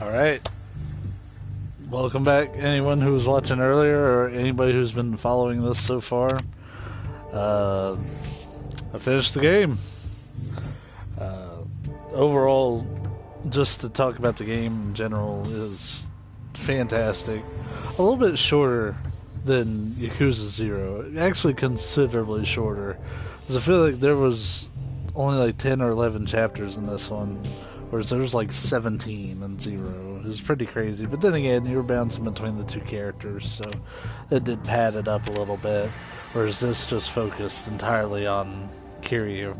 Alright, welcome back anyone who was watching earlier or anybody who's been following this so far. I finished the game. Overall, just to talk about the game in general, is fantastic. A little bit shorter than Yakuza 0, actually considerably shorter. Because I feel like there was only like 10 or 11 chapters in this one, whereas there was like 17 in 0. It was pretty crazy. But then again, you were bouncing between the two characters, so it did pad it up a little bit. Whereas this just focused entirely on Kiryu.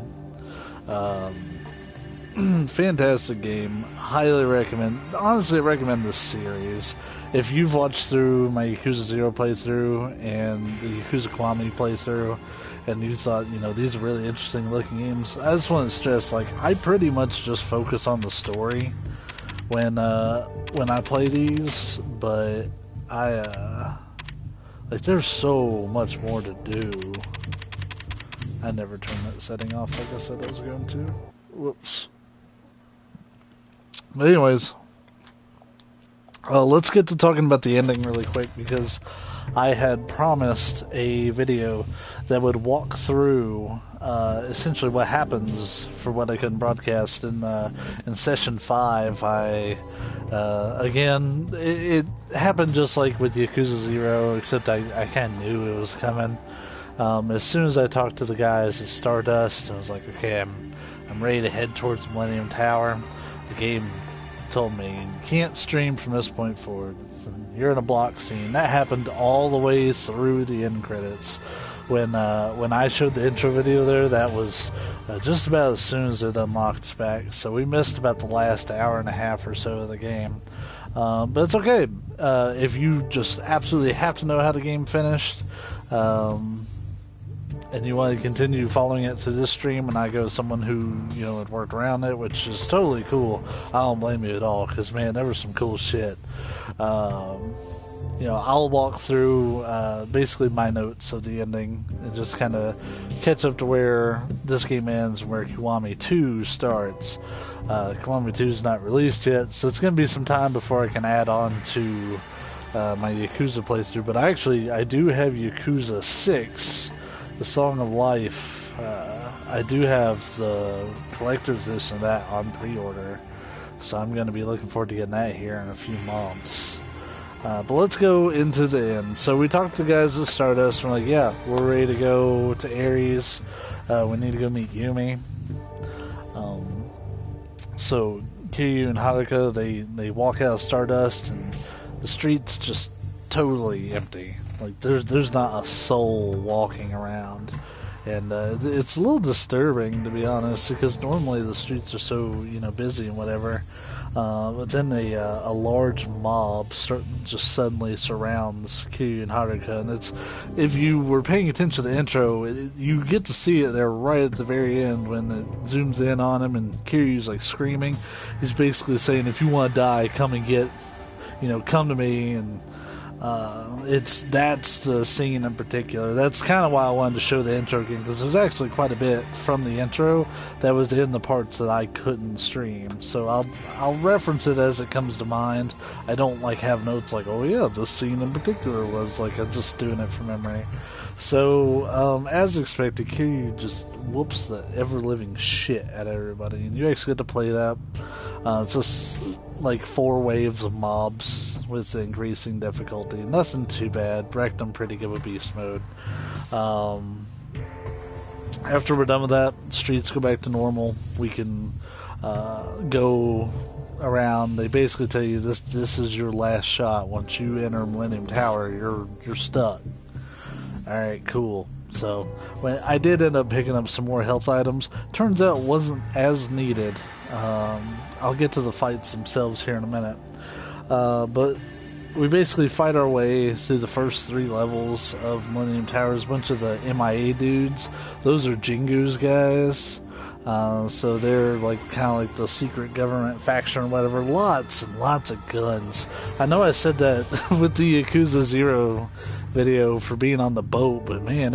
Fantastic game. Highly recommend. Honestly, I recommend this series. If you've watched through my Yakuza 0 playthrough and the Yakuza Kiwami playthrough, and you thought, these are really interesting looking games, I just want to stress, I pretty much just focus on the story when I play these, but there's so much more to do. I never turned that setting off like I said I was going to. Whoops. But anyways, let's get to talking about the ending really quick, because I had promised a video that would walk through essentially what happens for what I couldn't broadcast in session 5. Again, it happened just like with Yakuza 0, except I kind of knew it was coming. As soon as I talked to the guys at Stardust, I was like, okay, I'm ready to head towards Millennium Tower. The game told me, you can't stream from this point forward. You're in a block scene. That happened all the way through the end credits. When I showed the intro video there, that was just about as soon as it unlocked back. So we missed about the last hour and a half or so of the game. But it's okay. If you just absolutely have to know how the game finished, and you want to continue following it to this stream, and I go with someone who, had worked around it, which is totally cool. I don't blame you at all, because, man, there was some cool shit. I'll walk through basically my notes of the ending and just kind of catch up to where this game ends and where Kiwami 2 starts. Kiwami 2 is not released yet, so it's going to be some time before I can add on to my Yakuza playthrough, but I do have Yakuza 6, The Song of Life. I do have the collector's edition of that on pre-order, so I'm going to be looking forward to getting that here in a few months. But let's go into the end. So we talked to the guys at Stardust, and we're like, yeah, we're ready to go to Ares. We need to go meet Yumi. So Kiryu and Haruka, they walk out of Stardust, and the street's just totally empty. There's not a soul walking around, and it's a little disturbing, to be honest, because normally the streets are so busy and whatever. But then a large mob just suddenly surrounds Kiryu and Haruka, and if you were paying attention to the intro, you get to see it there right at the very end when it zooms in on him, and Kiryu's screaming. He's basically saying, if you want to die, come and come to me, and that's the scene in particular. That's kind of why I wanted to show the intro again, because there's actually quite a bit from the intro that was in the parts that I couldn't stream. So I'll reference it as it comes to mind. I don't have notes oh yeah, this scene in particular was I'm just doing it from memory. So as expected, Kiryu just whoops the ever-living shit out of everybody, and you actually get to play that. It's just 4 waves of mobs with increasing difficulty. Nothing too bad. Wrecked them pretty good with beast mode. After we're done with that, streets go back to normal. We can go around. They basically tell you this is your last shot. Once you enter Millennium Tower, you're stuck. Alright, cool. So when I did end up picking up some more health items, turns out it wasn't as needed. I'll get to the fights themselves here in a minute. But we basically fight our way through the first 3 levels of Millennium Towers. A bunch of the MIA dudes. Those are Jingu's guys. So they're kind of the secret government faction or whatever. Lots and lots of guns. I know I said that with the Yakuza 0 video for being on the boat, but man,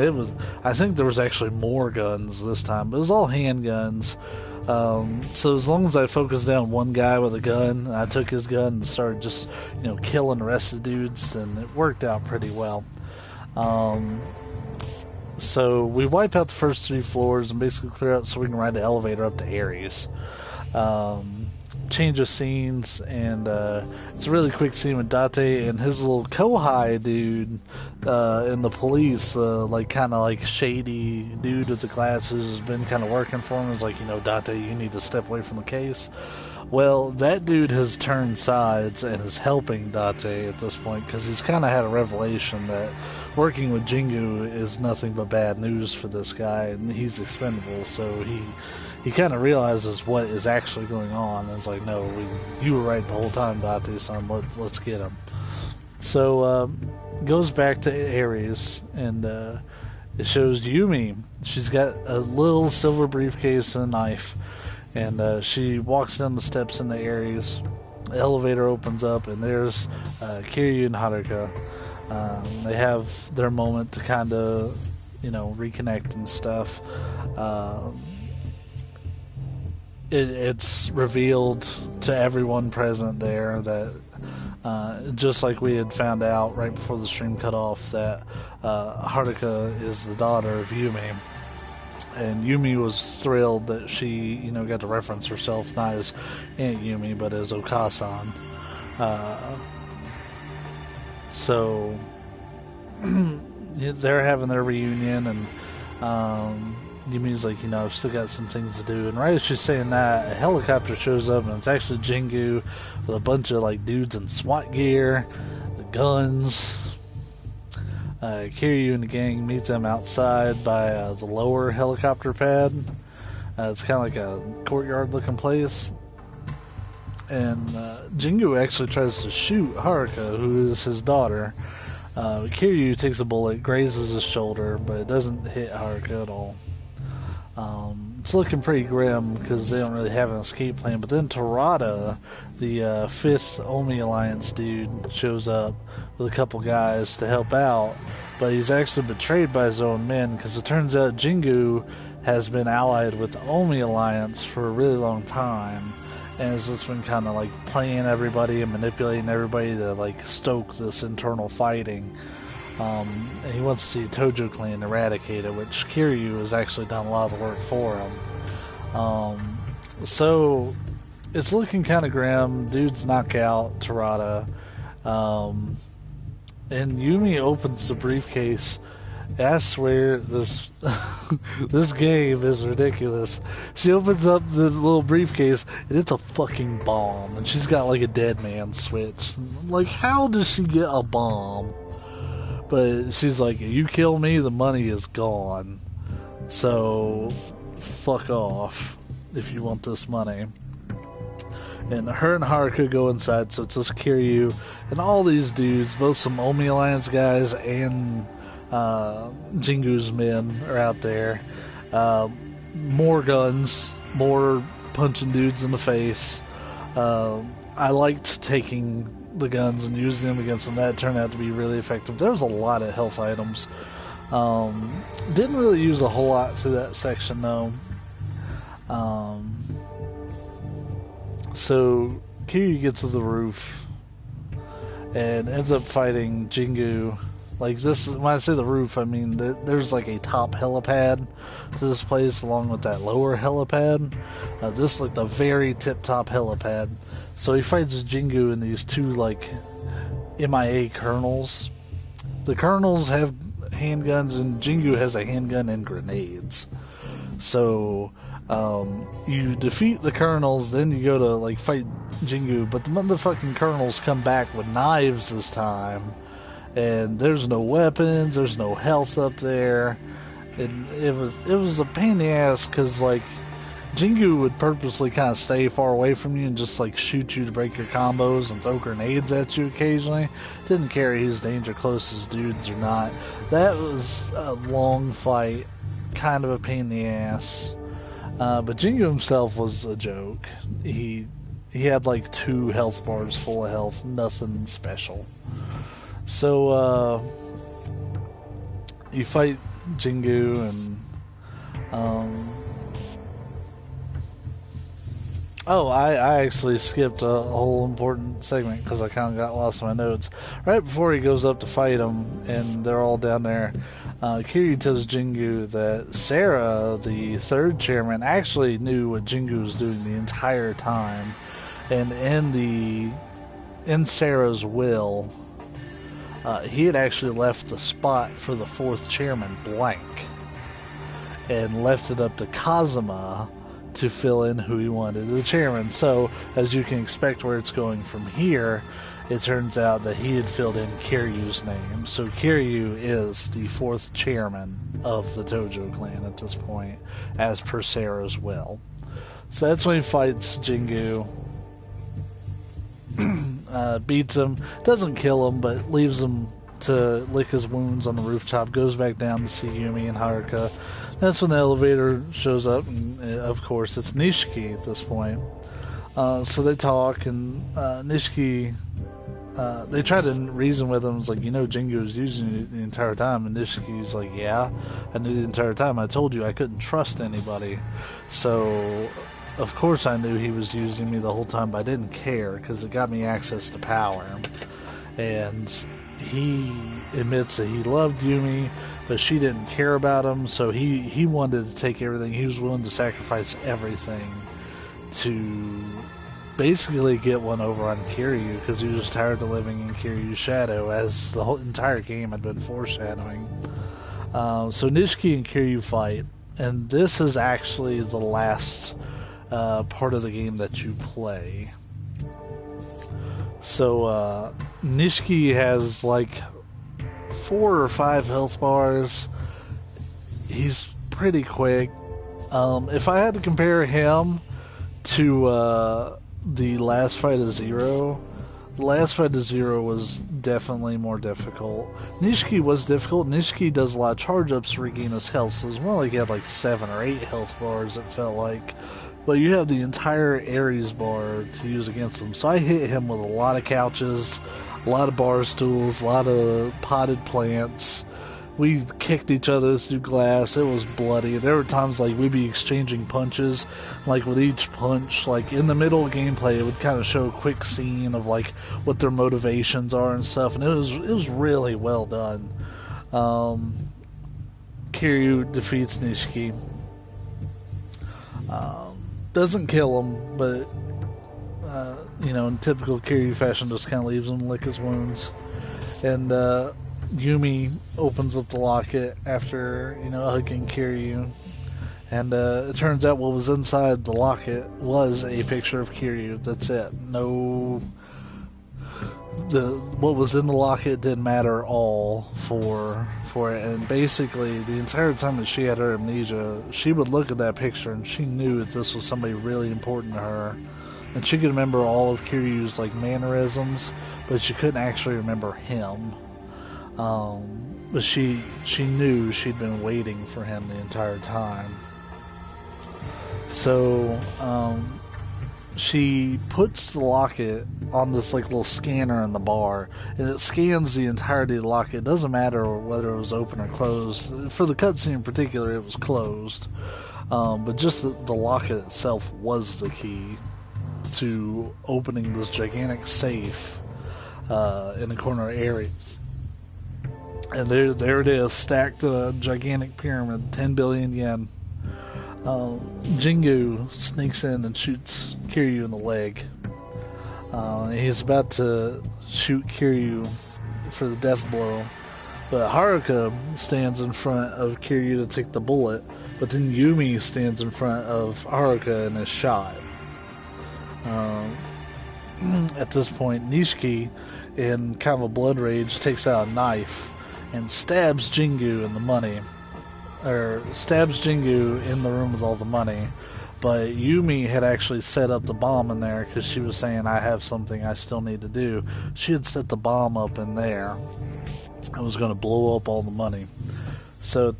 I think there was actually more guns this time, but it was all handguns. So as long as I focused down one guy with a gun, I took his gun and started just, killing the rest of the dudes, then it worked out pretty well. So we wipe out the first 3 floors and basically clear out so we can ride the elevator up to Ares. Change of scenes, and it's a really quick scene with Date and his little Kohai dude and the police, kind of shady dude with the glasses has been kind of working for him. He's like, Date, you need to step away from the case. Well, that dude has turned sides and is helping Date at this point because he's kind of had a revelation that working with Jingu is nothing but bad news for this guy, and he's expendable, so he kind of realizes what is actually going on, and it's like, no, you were right the whole time, Date, son, let's get him. So, goes back to Ares, and it shows Yumi. She's got a little silver briefcase and a knife, and she walks down the steps into Ares. The elevator opens up, and there's Kiryu and Haruka. They have their moment to kind of, reconnect and stuff. It's revealed to everyone present there that, just like we had found out right before the stream cut off, that Haruka is the daughter of Yumi. And Yumi was thrilled that she, got to reference herself not as Aunt Yumi, but as Okasan. So they're having their reunion, and Yumi's like, I've still got some things to do. And right as she's saying that, a helicopter shows up, and it's actually Jingu with a bunch of dudes in SWAT gear, the guns. Kiryu and the gang meets them outside by the lower helicopter pad. It's kind of like a courtyard looking place. And Jingu actually tries to shoot Haruka, who is his daughter. Kiryu takes a bullet, grazes his shoulder, but it doesn't hit Haruka at all. It's looking pretty grim because they don't really have an escape plan. But then Tarada, the 5th Omi Alliance dude, shows up with a couple guys to help out. But he's actually betrayed by his own men because it turns out Jingu has been allied with the Omi Alliance for a really long time. And has just been kind of playing everybody and manipulating everybody to stoke this internal fighting. And he wants to see Tojo Clan eradicated, which Kiryu has actually done a lot of the work for him. So it's looking kind of grim. Dudes knock out Tarada. And Yumi opens the briefcase. I swear this this game is ridiculous. She opens up the little briefcase and it's a fucking bomb, and she's got a dead man switch. How does she get a bomb? But she's like, you kill me, the money is gone. So fuck off if you want this money. And her and Haruka go inside, so it's just Kiryu and all these dudes, both some Omi Alliance guys and Jingu's men are out there. More guns, more punching dudes in the face. I liked taking the guns and using them against them. That turned out to be really effective. There was a lot of health items. Didn't really use a whole lot through that section though. So Kiryu gets to the roof and ends up fighting Jingu. This, when I say the roof, I mean there's a top helipad to this place along with that lower helipad. This is the very tip top helipad. So he fights Jingu and these two MIA colonels. The colonels have handguns and Jingu has a handgun and grenades. So you defeat the colonels, then you go to fight Jingu, but the motherfucking colonels come back with knives this time. And there's no weapons, there's no health up there. And it was a pain in the ass because Jingu would purposely kind of stay far away from you and just shoot you to break your combos and throw grenades at you occasionally. Didn't care his danger close as dudes or not. That was a long fight, kind of a pain in the ass. But Jingu himself was a joke. He had 2 health bars full of health, nothing special. So you fight Jingu, and I actually skipped a whole important segment because I kind of got lost in my notes. Right before he goes up to fight him, and they're all down there, Kiryu tells Jingu that Sarah, the third chairman, actually knew what Jingu was doing the entire time, and in Sarah's will, he had actually left the spot for the fourth chairman blank, and left it up to Kazuma to fill in who he wanted the chairman. So, as you can expect where it's going from here, it turns out that he had filled in Kiryu's name. So Kiryu is the fourth chairman of the Tojo clan at this point, as per Sarah's will. So that's when he fights Jingu, beats him, doesn't kill him, but leaves him to lick his wounds on the rooftop, goes back down to see Yumi and Haruka. That's when the elevator shows up, and of course it's Nishiki at this point. So they talk, and Nishiki, they try to reason with him. It's like, Jingu was using you the entire time, and Nishiki's like, yeah, I knew the entire time. I told you I couldn't trust anybody. So, of course I knew he was using me the whole time, but I didn't care, because it got me access to power. And he admits that he loved Yumi, but she didn't care about him, so he wanted to take everything. He was willing to sacrifice everything to basically get one over on Kiryu, because he was tired of living in Kiryu's shadow, as the whole entire game had been foreshadowing. So Nishiki and Kiryu fight, and this is actually the last part of the game that you play. So Nishiki has like 4 or 5 health bars. He's pretty quick. If I had to compare him to the last fight of Zero, the last fight of Zero was definitely more difficult. Nishiki was difficult. Nishiki does a lot of charge ups to regain his health, so it was more like he had like 7 or 8 health bars, it felt like. But you have the entire Ares bar to use against him. So I hit him with a lot of couches, a lot of bar stools, a lot of potted plants. We kicked each other through glass. It was bloody. There were times like we'd be exchanging punches. Like with each punch, like in the middle of gameplay, it would kind of show a quick scene of like what their motivations are and stuff. And it was really well done. Kiryu defeats Nishiki. Doesn't kill him, but in typical Kiryu fashion, just kind of leaves him to lick his wounds. And Yumi opens up the locket after hugging Kiryu, and it turns out what was inside the locket was a picture of Kiryu. That's it. What was in the locket didn't matter at all for it. And basically the entire time that she had her amnesia, she would look at that picture and she knew that this was somebody really important to her, and she could remember all of Kiryu's like mannerisms, but she couldn't actually remember him. But she knew she'd been waiting for him the entire time. So she puts the locket on this like little scanner in the bar, and it scans the entirety of the locket. It doesn't matter whether it was open or closed. For the cutscene in particular, it was closed. But just the locket itself was the key to opening this gigantic safe in the corner of Ares. And there it is, stacked in a gigantic pyramid, 10 billion yen. Jingu sneaks in and shoots Kiryu in the leg. He's about to shoot Kiryu for the death blow, but Haruka stands in front of Kiryu to take the bullet, but then Yumi stands in front of Haruka and is shot. At this point, Nishiki, in kind of a blood rage, takes out a knife and stabs Jingu in the money, or stabs Jingu in the room with all the money. But Yumi had actually set up the bomb in there because she was saying, I have something I still need to do. She had set the bomb up in there and was going to blow up all the money. So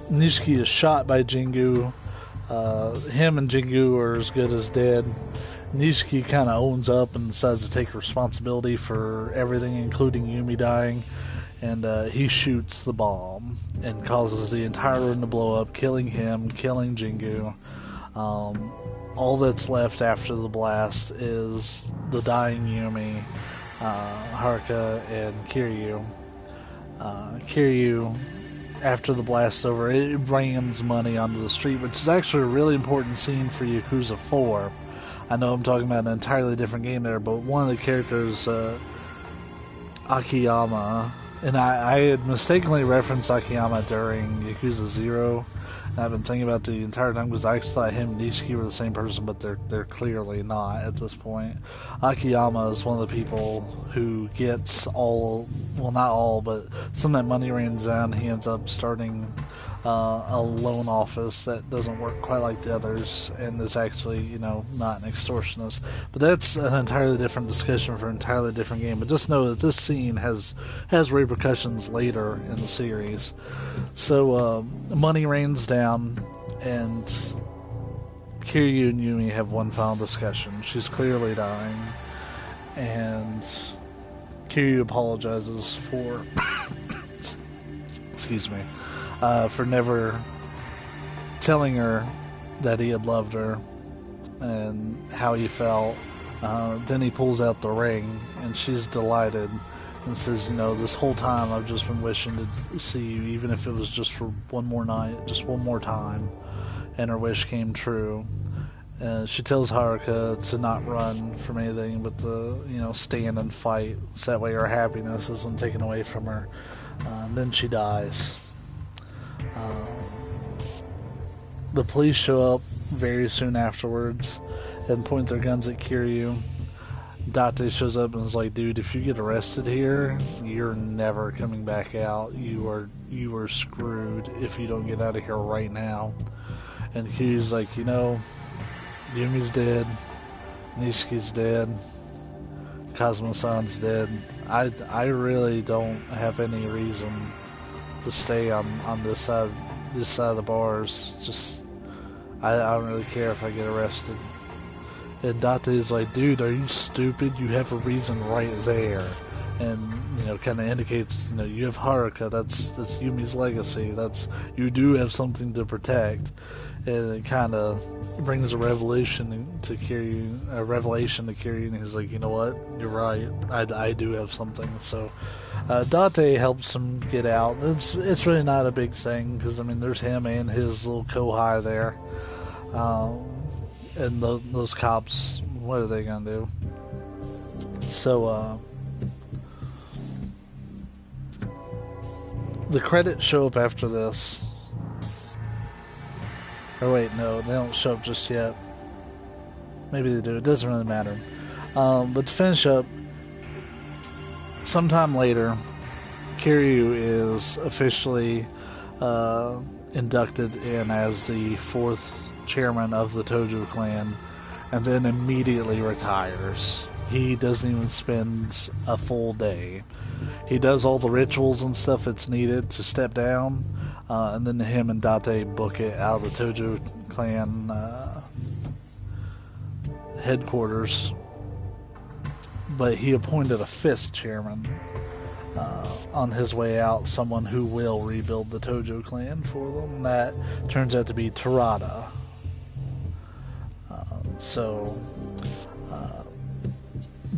Nishiki is shot by Jingu. Him and Jingu are as good as dead. Nishiki kind of owns up and decides to take responsibility for everything, including Yumi dying. and he shoots the bomb and causes the entire room to blow up, killing him, killing Jingu. All that's left after the blast is the dying Yumi, Haruka, and Kiryu. Kiryu, after the blast's over, it rains money onto the street, which is actually a really important scene for Yakuza 4. I know I'm talking about an entirely different game there, but one of the characters, Akiyama, and I had mistakenly referenced Akiyama during Yakuza 0, and I've been thinking about the entire time because I actually thought him and Nishiki were the same person, but they're clearly not at this point. Akiyama is one of the people who gets all, well, not all, but some of that money rains down. He ends up starting a loan office that doesn't work quite like the others, and is actually, not an extortionist. But that's an entirely different discussion for an entirely different game. But just know that this scene has repercussions later in the series. So money rains down, and Kiryu and Yumi have one final discussion. She's clearly dying, and Kiryu apologizes for excuse me, for never telling her that he had loved her and how he felt. Then he pulls out the ring, and she's delighted and says, this whole time I've just been wishing to see you, even if it was just for one more night, just one more time. And her wish came true. She tells Haruka to not run from anything, but to, stand and fight, so that way her happiness isn't taken away from her. Then she dies. The police show up very soon afterwards and point their guns at Kiryu. Date shows up and is like, dude, if you get arrested here, you're never coming back out. You are screwed if you don't get out of here right now. And Kiryu's like, Yumi's dead, Nishiki's dead, Kazuma-san's dead. I really don't have any reason to stay on this side of the bars. Just I don't really care if I get arrested. And Date is like, dude, are you stupid? You have a reason right there. And, kind of indicates, you have Haruka, that's Yumi's legacy, you do have something to protect. And it kind of brings a revelation to Kiryu, and he's like, you know what, you're right, I do have something. So Date helps him get out. It's really not a big thing, because, there's him and his little kohai there. And those cops, what are they going to do? So, the credits show up after this. Or wait, no, they don't show up just yet. Maybe they do, it doesn't really matter. But to finish up, sometime later, Kiryu is officially inducted in as the 4th chairman of the Tojo clan, and then immediately retires. He doesn't even spend a full day. He does all the rituals and stuff that's needed to step down, and then him and Date book it out of the Tojo clan headquarters. But he appointed a 5th chairman on his way out, someone who will rebuild the Tojo clan for them. And that turns out to be Terada. So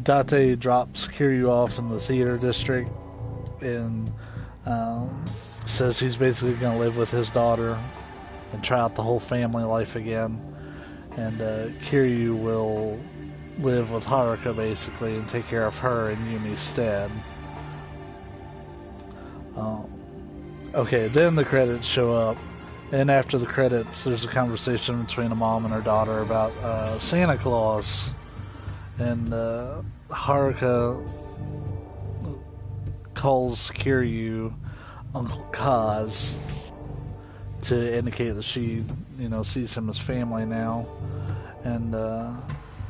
Date drops Kiryu off in the theater district and says he's basically going to live with his daughter and try out the whole family life again. And Kiryu will live with Haruka basically and take care of her in Yumi's stead. Okay, then the credits show up. And after the credits, there's a conversation between a mom and her daughter about Santa Claus. And Haruka calls Kiryu Uncle Kaz to indicate that she, sees him as family now. And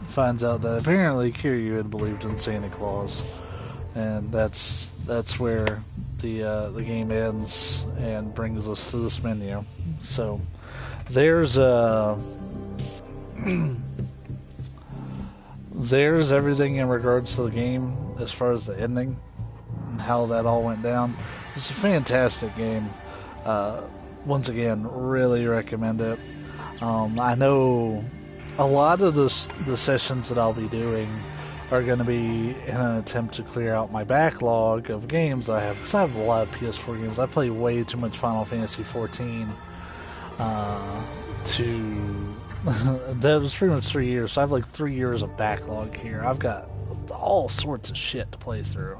finds out that apparently Kiryu had believed in Santa Claus. And that's where the game ends and brings us to this menu. So there's everything in regards to the game as far as the ending. and how that all went down. It's a fantastic game. Once again, really recommend it. I know a lot of the sessions that I'll be doing are going to be in an attempt to clear out my backlog of games that I have, because I have a lot of PS4 games. I play way too much Final Fantasy 14 that was pretty much 3 years, so I have like 3 years of backlog here. I've got all sorts of shit to play through,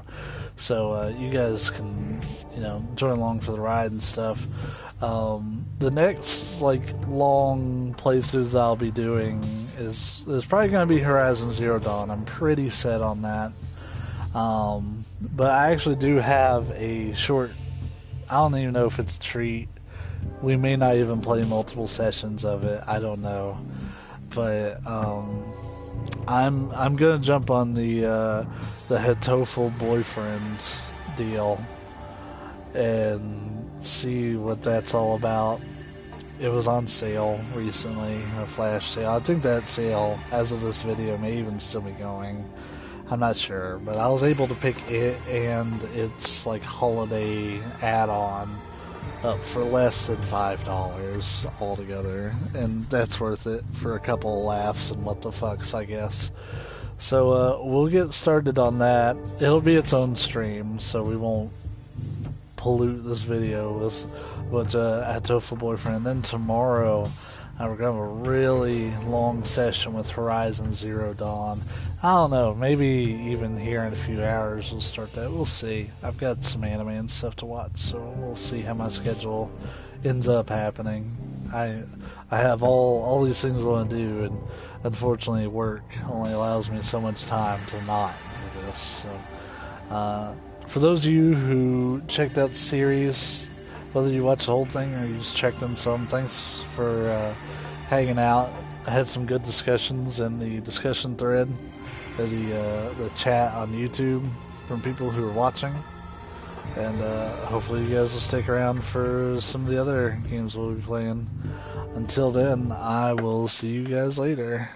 so you guys can, join along for the ride and stuff. The next long playthrough that I'll be doing is probably going to be Horizon Zero Dawn. I'm pretty set on that. But I actually do have a short, I don't even know if it's a treat. We may not even play multiple sessions of it. I don't know. But I'm gonna jump on the Hitoful boyfriend deal and see what that's all about. It was on sale recently, a flash sale. I think that sale, as of this video, may even still be going. I'm not sure, but I was able to pick it and its holiday add-on up for less than $5 altogether, and that's worth it for a couple of laughs and what the fucks, I guess. So we'll get started on that. It'll be its own stream, so we won't pollute this video with what's Atofa boyfriend. Then tomorrow we're gonna have a really long session with Horizon Zero Dawn. I don't know, maybe even here in a few hours we'll start that. We'll see. I've got some anime and stuff to watch, so we'll see how my schedule ends up happening. I have all these things I want to do, and unfortunately work only allows me so much time to not do this. So for those of you who checked out the series, whether you watched the whole thing or you just checked in some, thanks for hanging out. I had some good discussions in the discussion thread, or the chat on YouTube from people who are watching, and hopefully you guys will stick around for some of the other games we'll be playing. Until then, I will see you guys later.